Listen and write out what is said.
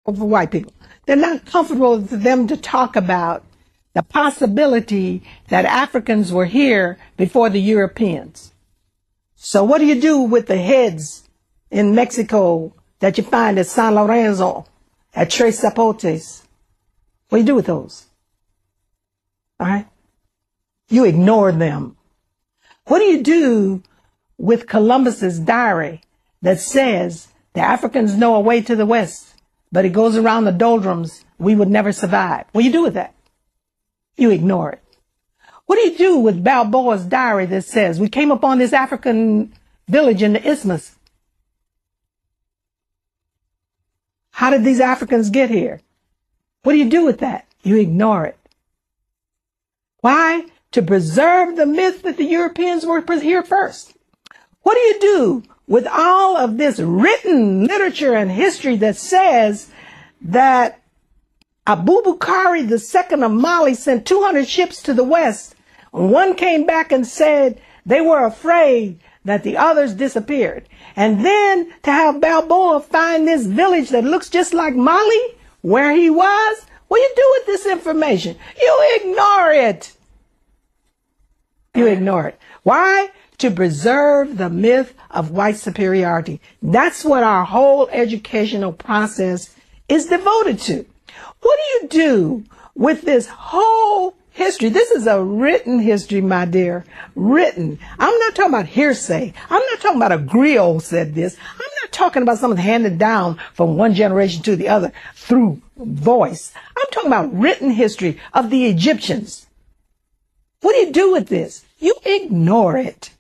for white people. They're not comfortable for them to talk about the possibility that Africans were here before the Europeans. So what do you do with the heads in Mexico that you find at San Lorenzo, at Tres Zapotes? What do you do with those? All right? You ignore them. What do you do with Columbus's diary that says the Africans know a way to the west, but it goes around the doldrums, we would never survive? What do you do with that? You ignore it. What do you do with Balboa's diary that says we came upon this African village in the isthmus? How did these Africans get here? What do you do with that? You ignore it. Why? To preserve the myth that the Europeans were here first. What do you do with all of this written literature and history that says that Abubakar II of Mali sent 200 ships to the west? One came back and said they were afraid that the others disappeared. And then to have Balboa find this village that looks just like Mali, where he was, what do you do with this information? You ignore it. You ignore it. Why? To preserve the myth of white superiority. That's what our whole educational process is devoted to. What do you do with this whole history? This is a written history, my dear. Written. I'm not talking about hearsay. I'm not talking about a griot said this. I'm not talking about something handed down from one generation to the other through voice. I'm talking about written history of the Egyptians. What do you do with this? You ignore it.